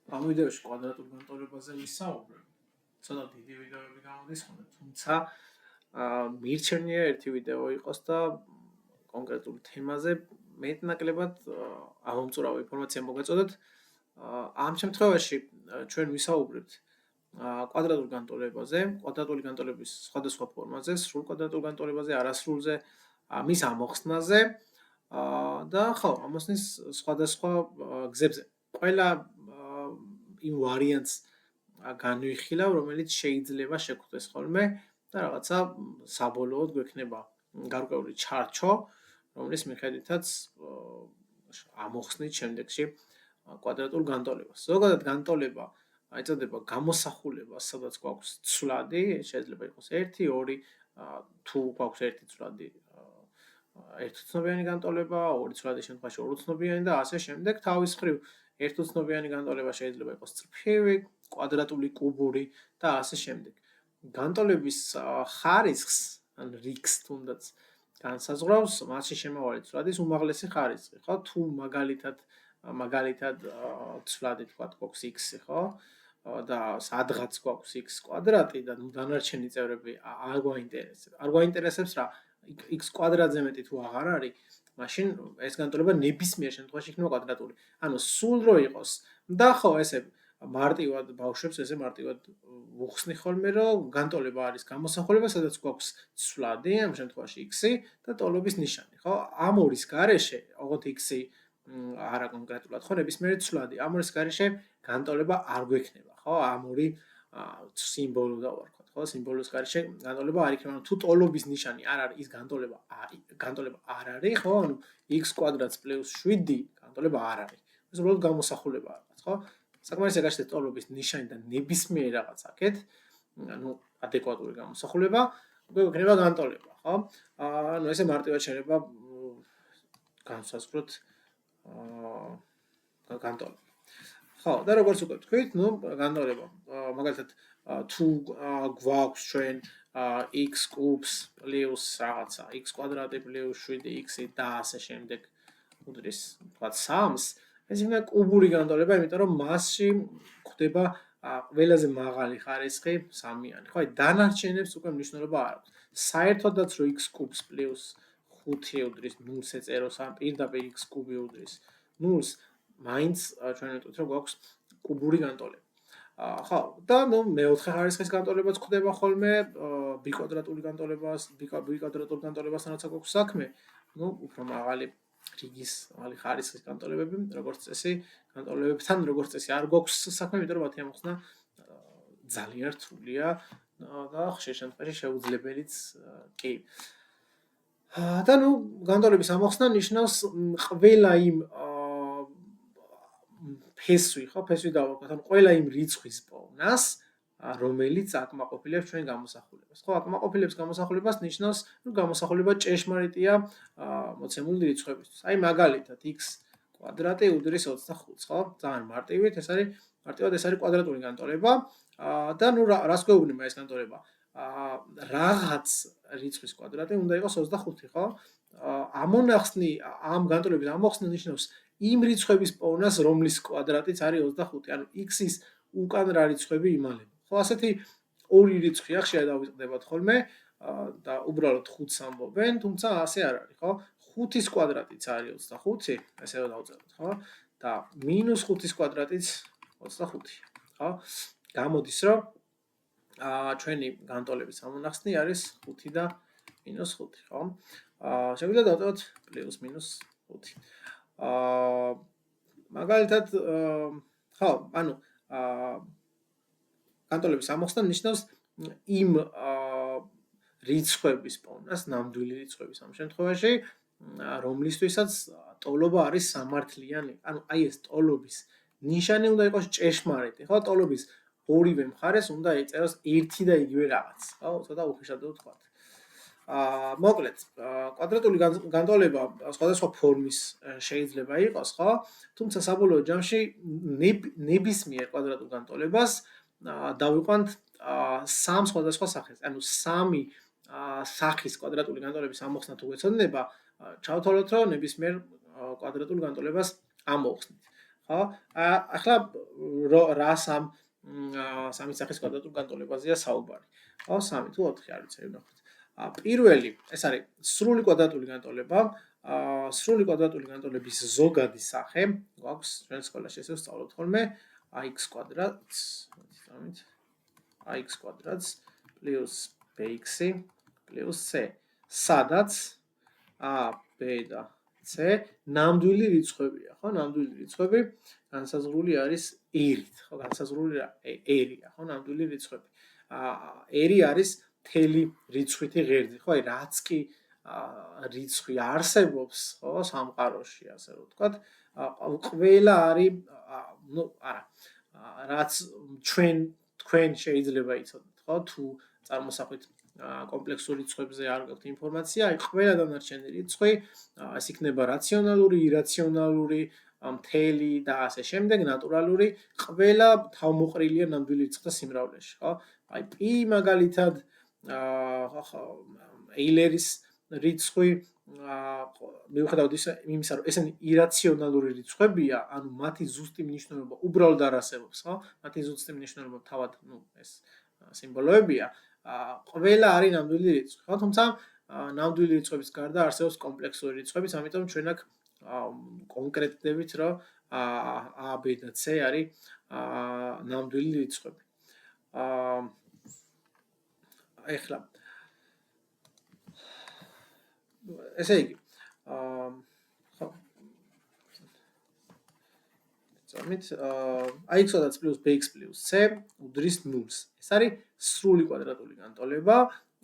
ამ ვიდეოში კვადრატულ განტოლებაზე ვისაუბრებ. ცოტა დიდი ვიდეოები გამოდის ხოლმე, თუმცა მირჩენია ერთი ვიდეო იყოს და კონკრეტულ თემაზე მეტნაკლებად ამომწურავი ინფორმაცია მოგეწოდოთ. ამ შემთხვევაში ჩვენ ვისაუბრებთ კვადრატულ განტოლებაზე, კვადრატული განტოლების სხვადასხვა ფორმაზე, სრულ კვადრატულ განტოლებაზე, არასრულზე, მის ამოხსნაზე და ხო, ამოხსნის სხვადასხვა გზებზე. ყველა იმ ვარიანტს განვიხილავ, რომელიც შეიძლება შეგვხვდეს ხოლმე და რაღაცა საბოლოოდ გვექნება გარკვეული ჩარჩო, რომლის მიხედვითაც ამოხსნით შემდეგში კვადრატულ განტოლებას. ზოგადად განტოლება ეწოდება გამოსახულებას, სადაც გვაქვს ცვლადი, შეიძლება იყოს 1, 2, თუ გვაქვს ერთი ცვლადი, ერთცნობიანი განტოლება, ორი ცვლადის შემთხვევაში ორუცნობიანი და ასე შემდეგ. თავის მხრივ ერთუცნობიანი განტოლება შეიძლება იყოს წრფივი, კვადრატული, კუბური და ასე შემდეგ. განტოლების ხარისხს, ან რიგს თუნდაც განსაზღვრავს მასში შემავალი ცვლადის უმაღლესი ხარისხი, ხო? თუ მაგალითად ცვლადი თქვა გვაქვს x, ხო? და სადღაც გვაქვს x კვადრატი და დანარჩენი წევრები არ გვაინტერესებს. არ გვაინტერესებს რა, x კვადრატზე მეტი თუ აღარ არის, მაშინ ეს განტოლება ნებისმიერ შემთხვევაში იქნება კვადრატული. ანუ სულ რო იყოს და ხო, ესე მარტივად ბავშვებს ესე მარტივად ვუხსნი ხოლმე, რომ განტოლება არის გამოსახულება, სადაც გვაქვს ცვლადი, ამ შემთხვევაში x და ტოლობის ნიშანი, ხო? ამ ორის გარეშე, ოღონდ x არა კონკრეტულად, ხო, ნებისმიერი ცვლადი. ამ ორის გარეშე განტოლება არ გვექნება, ხო? ამ ორი სიმბოლო დავარქვათ, ხო? სიმბოლოს გარეშე განტოლება არ იქნება. თუ ტოლობის ნიშანი არ არის, ის განტოლება არ არის, ხო? ანუ x კვადრატს პლუს 7 განტოლება არ არის. ეს უბრალოდ გამოსახულებაა რაღაც, ხო? საკმარისია გაჩნდეს ტოლობის ნიშანი და ნებისმიერ რაღაც აქეთ, ანუ ადეკვატური გამოსახულება, გვექნება განტოლება, ხო? ანუ ესე მარტივად შეიძლება განსაზღვროთ განტოლება. ხო, და როგორც უკვე თქვით, განტოლება, მაგალითად, თუ გვაქვს ჩვენ x კუბს პლუს რაღაცა, x კვადრატი პლუს 7x და ასე შემდეგ უდრის, თქვა 3-ს, ეს იქნება კუბური განტოლება, იმიტომ რომ მასში გვხვდება ყველაზე მაღალი ხარისხი 3-იანი, ხო? აი დანარჩენებს უკვე მნიშვნელობა არ აქვს. საერთოდაც რო x კუბს პლუს 5 უდრის 0-ს ეწეროს, ან პირდაპირ x კუბი უდრის 0-ს, მაინც ჩვენ ვიტყვით, რომ გვაქვს კუბური განტოლება. ხო, და მეოთხე ხარისხის განტოლებაც გვხვდება ხოლმე, b კვადრატული განტოლებასთან როცა გვაქვს საქმე, უფრო მაღალი რიგის მაღალი ხარისხის განტოლებები, როგორც წესი, განტოლებებთან როგორც წესი არ გვაქვს საქმე, იმიტომ რომ მათი ამოხსნა ძალიან რთულია და ხშირ შემთხვევაში შეუძლებელიც კი. და განტოლების ამოხსნა ნიშნავს ყველა იმ ფესვი, ხო, ფესვი დავარქვათ, ანუ ყველა იმ რიცხვის პოვნას, რომელიც აკმაყოფილებს ჩვენ გამოსახულებას. ხო, აკმაყოფილებს გამოსახულებას ნიშნავს, გამოსახულება ჭეშმარიტია მოცემული რიცხვებისთვის. აი მაგალითად x კვადრატი უდრის 25-ს, ხო? ძალიან მარტივად ეს არის კვადრატული განტოლება და რას გვეუბნება ეს განტოლება? რაღაც რიცხვის კვადრატი უნდა იყოს 25, ხო? ამ განტოლების ამოხსნა ნიშნავს იმ რიცხვების პოვნას, რომლის კვადრატიც არის 25, ანუ x-ის უკან რა რიცხვები იმალება. ხო, ასეთი ორი რიცხვია ხშირად დავიწყდებათ ხოლმე და უბრალოდ 5-ს ამბობენ, თუმცა ასე არ არის, ხო? 5-ის კვადრატიც არის 25, ესე დავწეროთ, ხო? და -5-ის კვადრატიც 25, ხო? გამოდის, რომ ჩვენი განტოლების ამონახსნი არის 5 და -5, ხო? შეგვიძლია დავწეროთ +-5. მაგალითად, ხო, ანუ განტოლების ამოხსნა ნიშნავს იმ რიცხვების პოვნას, ნამდვილი რიცხვების ამ შემთხვევაში, რომლისთვისაც ტოლობა არის სამართლიანი, ანუ აი ეს ტოლობის ნიშანი უნდა იყოს ჭეშმარიტი, ხო? ტოლობის ორივე მხარეს უნდა ეწეროს ერთი და იგივე რაღაც, ხო? ცოტა უხეშად ვთქვათ. მოკლედ, კვადრატული განტოლება სხვადასხვა ფორმის შეიძლება იყოს, ხო? თუმცა საბოლოო ჯამში ნებისმიერ კვადრატულ განტოლებას დავიყვანთ 3 სხვადასხვა სახეს. ანუ 3 სახის კვადრატული განტოლების ამოხსნა თუ გვეცოდება, ჩავთვალოთ, რომ ნებისმიერ კვადრატულ განტოლებას ამოვხსნით. ხო? ახლა რას ამ სამი სახის კვადრატულ განტოლებაზეა საუბარი. ხო, 3 თუ 4 არ ვიცი, ვნახოთ. პირველი, ეს არის სრული კვადრატული განტოლება. სრული კვადრატული განტოლების ზოგადი სახე გვაქვს ჩვენ სკოლაში ესე ვსწავლობთ ხოლმე ax კვადრატს, ამით ax კვადრატს პლუს bx პლუს c, სადაც a, b და c ნამდვილი რიცხვებია, ხო? ნამდვილი რიცხვები განსაზღვრული არის r-ით, ხო? განსაზღვრული r-ია, ხო? ნამდვილი რიცხვები. r-ი არის მთელი რიცხვითი ღერძი, ხო? აი რაც კი რიცხვი არსებობს, ხო, სამყაროში, ასე რომ ვთქვათ, ყველა არის, ნუ არა, რაც თქვენ შეიძლება იცოდეთ, ხო, თუ წარმოსახვით კომპლექსური რიცხვებზე არ გაქვთ ინფორმაცია, აი ყველა დანარჩენი რიცხვი, ეს იქნება რაციონალური, ირაციონალური, მთელი და ასე შემდეგ, ნატურალური, ყველა თავმოყრილია ნამდვილი რიცხვთა სიმრავლეში, ხო? აი პი მაგალითად ეილერის რიცხვი მიუხედავად იმისა, რომ ესენი ირაციონალური რიცხვებია, ანუ მათი ზუსტი მნიშვნელობა უბრალოდ არ არსებობს, ხო? მათი ზუსტი მნიშვნელობა თავად, ნუ ეს სიმბოლოებია, ყველა არის ნამდვილი რიცხვი, ხო? თუმცა ნამდვილი რიცხვების გარდა არსებობს კომპლექსური რიცხვებიც, ამიტომ ჩვენ აქ კონკრეტდებით, რომ a, b და c არის ნამდვილი რიცხვები. ეხლა ესე იგი, ხო, წამით, ax კვადრატს პლუს bx პლუს c უდრის 0-ს. ეს არის სრული კვადრატული განტოლება.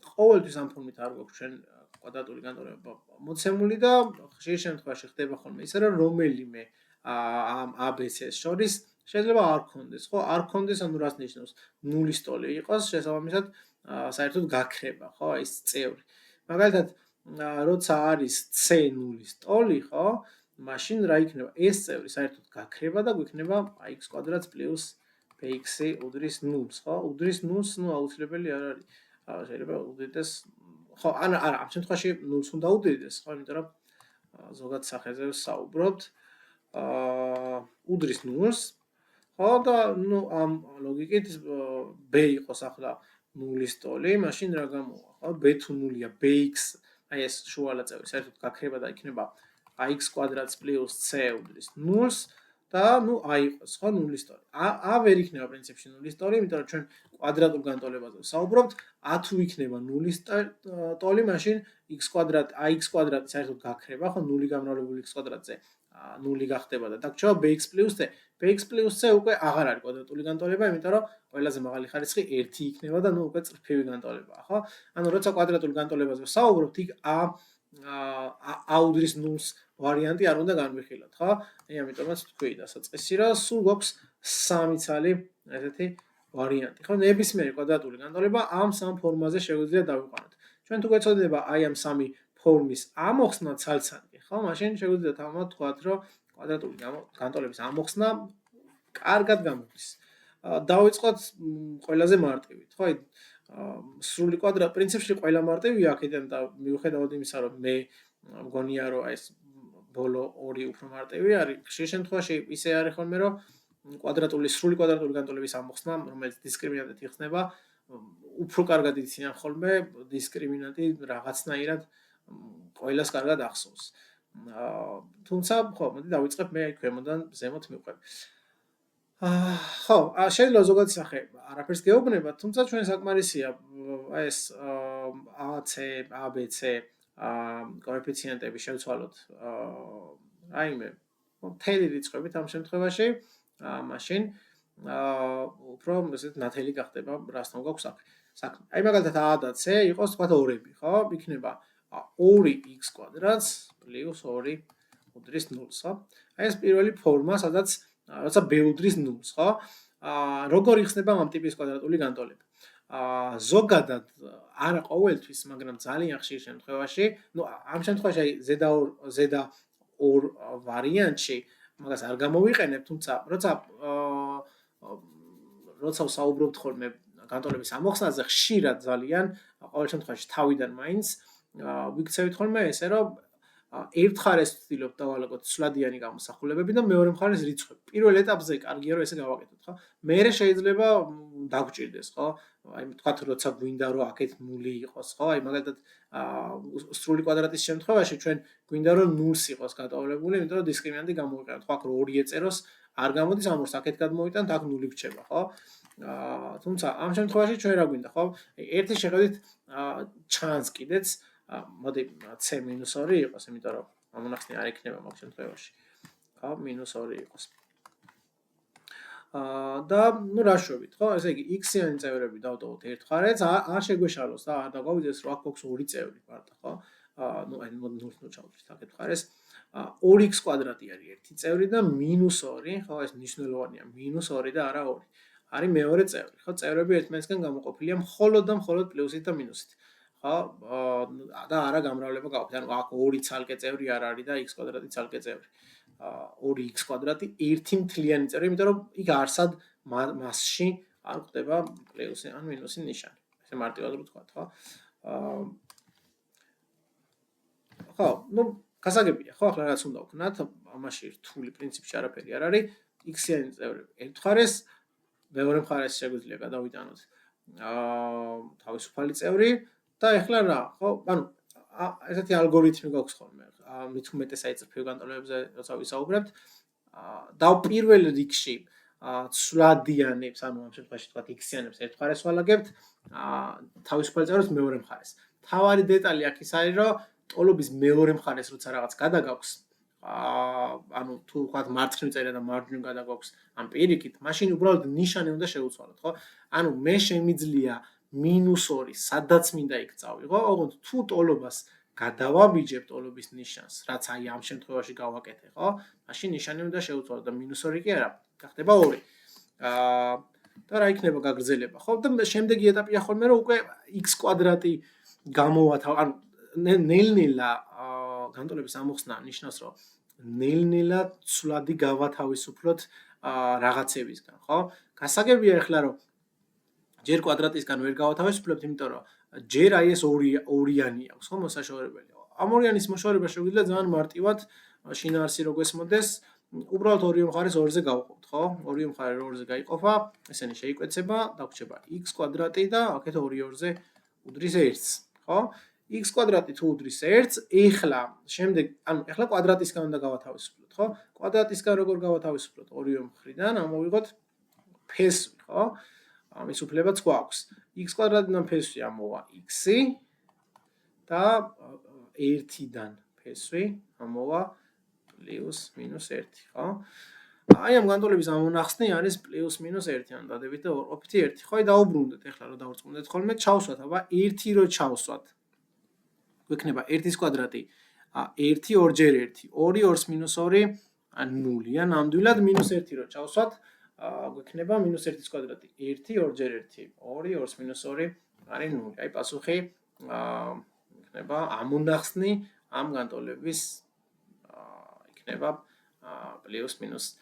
ყოველთვის ამ ფორმით არ გვაქვს ჩვენ კვადრატული განტოლება მოცემული და ხშირ შემთხვევაში ხდება ხოლმე ისე, რომ რომელიმე ამ ABC-ს შორის შეიძლება არ გქონდეს, ხო? არ გქონდეს, ანუ რას ნიშნავს? 0-ის ტოლი იყოს, შესაბამისად, საერთოდ გაქრება, ხო? ეს წევრი. მაგალითად, როცა არის c0-ის ტოლი, ხო? მაშინ რა იქნება? ეს წევრი საერთოდ გაქრება და გვიქნება ax კვადრატს პლუს bx უდრის 0-ს, ხო? უდრის 0-ს, ნუ აუცილებელი არ არის. შეიძლება უდრიდეს, ხო, არა, ამ შემთხვევაში 0-ს უნდა უდრიდეს, ხო? იმიტომ რომ ზოგად სახეზე ვსაუბრობთ. უდრის 0-ს, ხო, და ნუ ამ ლოგიკით b იყოს ახლა 0-ის ტოლი, მაშინ რა გამოვა, ხო? b თუ 0-ია, bx, აი ეს შუალა წევრი საერთოდ გაქრება და იქნება ax კვადრატს პლუს c უდრის 0-ს და ნუ აიყოს, ხო, 0-ის ტოლი. a ვერ იქნება პრინციპში 0-ის ტოლი, იმიტომ რომ ჩვენ კვადრატულ განტოლებაზე ვსაუბრობთ, a თუ იქნება 0-ის ტოლი, მაშინ x კვადრატი საერთოდ გაქრება, ხო, 0 გამრავლებული x კვადრატზე 0 გახდება და დაგრჩება bx პლუს c. bx პლუს c უკვე აღარ არის კვადრატული განტოლება, იმიტომ რომ ყველაზე მაღალი ხარისხი 1 იქნება და ნუ უკვე წრფივი განტოლებაა, ხო? ანუ როცა კვადრატულ განტოლებაზე ვსაუბრობთ, იქ a უდრის 0-ს ვარიანტი არ უნდა განვიხილოთ, ხო? აი ამიტომაც თქვი დასაწყისი, რომ სულ გვაქვს 3 ცალი ესეთი ვარიანტი, ხო? ნებისმიერი კვადრატული განტოლება ამ სამ ფორმაზე შეგვიძლია დავიყვანოთ. ჩვენ თუ გვეცოდება აი ამ სამი ფორმის ამოხსნა ცალ-ცალკე, ხო? მაშინ შეგვიძლია თამამად ვთქვათ, რომ კვადრატული განტოლების ამოხსნა კარგად გამოდის. დავიწყოთ ყველაზე მარტივით, ხო? სრული კვადრატი პრინციპში ყველა მარტივია აქედან და მიუხედავად იმისა, რომ მე მგონია, რომ ეს ბოლო ორი უფრო მარტივი არის, ხშირ შემთხვევაში ისე არის ხოლმე, რომ სრული კვადრატული განტოლების ამოხსნა, რომელიც დისკრიმინანტით იხსნება, უფრო კარგად იციან ხოლმე დისკრიმინანტი რაღაცნაირად ყველას კარგად ახსოვს. თუმცა, ხო, მოდი დავიწყებ მე ქვემოდან ზემოთ მივყვები. ხო, შეიძლება ზოგადად სახე არაფერს გეუბნება, თუმცა ჩვენ საკმარისია ეს AC, ABC კოეფიციენტები შევცვალოთ რაიმე მთელი რიცხვებით ამ შემთხვევაში, მაშინ უფრო ესეთ ნათელი გახდება, რასთან გვაქვს საქმე. აი მაგალითად A და C იყოს თქვათ ორები, ხო? იქნება 2x კვადრატს პლუს 2 უდრის 0-ს, ხო? აი ეს პირველი ფორმა, სადაც როცა b უდრის 0-ს, ხო? როგორ იხსნება ამ ტიპის კვადრატული განტოლება? ზოგადად არა ყოველთვის, მაგრამ ძალიან ხშირ შემთხვევაში, ნუ ამ შემთხვევაში აი ზედა ორ ვარიანტში მაგას არ გამოვიყენებ, თუმცა როცა ვსაუბრობთ ხოლმე განტოლების ამოხსნაზე, ხშირად ძალიან ყოველ შემთხვევაში თავიდან მაინც ვიქცევით ხოლმე ესე, რომ ერთ მხარეს ვცდილობ დავალაგოთ ცვლადიანი გამოსახულებები და მეორე მხარეს რიცხვები. პირველ ეტაპზე კარგია რომ ესე გავაკეთოთ, ხო? მერე შეიძლება დაგვჭირდეს, ხო? აი თქვათ როცა გვინდა რომ აქეთ 0 იყოს, ხო? აი მაგალითად სრული კვადრატის შემთხვევაში ჩვენ გვინდა რომ 0-ს იყოს გადავლებული, იმიტომ რომ დისკრიმინანტი გამოვიყენოთ. ხო, აქ რო 2 ეწეროს არ გამოდის, ამორს აქეთ გადმოვიტანთ, აქ 0 გრჩება, ხო? თუმცა ამ შემთხვევაში ჩვენ რა გვინდა, ხო? ერთი შეხედვით ჩანს კიდეც მოდი c-2 იყოს, იმიტომ რომ ამონახსნი არ იქნება მაგ შემთხვევაში. ხო, -2 იყოს. და ნუ რა შვებით, ხო? ესე იგი x-იანი წევრები დავტოვოთ ერთ მხარეს, არ შეგვეშალოს და არ დაგვავიდეს რომ აქ გვაქვს 2 წევრი მარტო, ხო? ნუ აი ნულს ჩავდრით აქეთ მხარეს. 2x კვადრატი არის ერთი წევრი და -2, ხო, ეს მნიშვნელოვანია, -2 და არა 2. არის მეორე წევრი, ხო? წევრები ერთმანეთისგან გამოყოფილია მხოლოდ და მხოლოდ პლუსით და მინუსით. ხო? და არა გამრავლება გავაკეთე. ანუ აქ 2 ცალკე წევრი არ არის და x კვადრატი ცალკე წევრი. 2x კვადრატი ერთი მთლიანი წევრი, იმიტომ რომ იქ არსად მასში არ ხდება პლუსი ან მინუსი ნიშანი. ესე მარტივად რო ვთქვა, ხო? ხო, ნუ გასაგებია, ხო, ახლა რაც უნდა ვქნათ, ამაში რთული პრინციპში არაფერი არ არის. x-იანი წევრები ერთ მხარეს, მეორე მხარეს შეგვიძლია გადავიტანოთ თავისუფალი წევრი და ეხლა რა, ხო? ანუ ესეთი ალგორითმი გვაქვს ხოლმე. მით უმეტეს აი წრფივ განტოლებებზე როცა ვისაუბრებთ, დავ რიგში ცვლადიანებს, ანუ ამ შემთხვევაში თქვათ x-იანებს ერთ მხარეს ვალაგებთ, თავისუფალი წევრებს მეორე მხარეს. თავარი დეტალი აქ ის არის, რომ ტოლობის მეორე მხარეს როცა რაღაც გადაგაქვს, ანუ თუ ვთქვათ მარცხნივ წერია და მარჯვნივ გადაგვაქვს ამ პირიქით, მაშინ უბრალოდ ნიშანი უნდა შევუცვალოთ, ხო? ანუ მე შემიძლია -2 სადაც მინდა იქ წავიღო, ოღონდ თუ ტოლობას გადავაბიჯებ ტოლობის ნიშანს, რაც აი ამ შემთხვევაში გავაკეთე, ხო? მაშინ ნიშანი უნდა შევუცვალოთ და -2 კი არა, გახდება 2. და რა იქნება გაგრძელება, ხო? და შემდეგი ეტაპია ხოლმე რომ უკვე x კვადრატი გამოვათავ, ანუ ნელ-ნელა განტოლების ამოხსნა ნიშნავს, რომ ნელ-ნელა ცვლადი გავათავისუფლოთ რაღაცებისგან, ხო? გასაგებია ახლა რომ ჯერ კვადრატისგან ვერ გავათავისუფლებთ, იმიტომ რომ ჯერ აი ეს ორიანი აქვს, ხო, მოსაშორებელი. ამ ორიანის მოშორება შეგვიძლია ძალიან მარტივად შინაარსი რო გვესმოდეს, უბრალოდ ორივე მხარეს 2-ზე გავყოფთ, ხო? ორივე მხარე 2-ზე გაიყოფა, ესენი შეიკვეცება, დაგვრჩება x კვადრატი და აქეთ 2-ზე უდრის 1-ს, ხო? x კვადრატი თუ უდრის 1-ს, ეხლა შემდეგ, ანუ ეხლა კვადრატისგან უნდა გავათავისუფლოთ, ხო? კვადრატისგან როგორ გავათავისუფლოთ? ორივე მხრიდან ამოვიღოთ ფესვი, ხო? ამის უფლებაც გვაქვს. x კვადრატიდან ფესვი ამოვა x-ი და 1-დან ფესვი ამოვა +-1, ხო? აი ამ განტოლების ამონახსნი არის +-1, ანუ დადებით და ორყოფითი 1. ხო, აი დაუბრუნდეთ ეხლა რომ დავრწმუნდეთ ხოლმე, ჩავსვათ, აბა 1 რო ჩავსვათ. გვექნება 1-ის კვადრატი 1 2-ჯერ 1, 2 2-ს -2 0-ია, ნამდვილად -1 რო ჩავსვათ, გვექნება -1-ის კვადრატი 1 2-ჯერ 1, 2 2-ს -2 არის 0. აი პასუხი იქნება ამონახსნი ამ განტოლების იქნება +-1.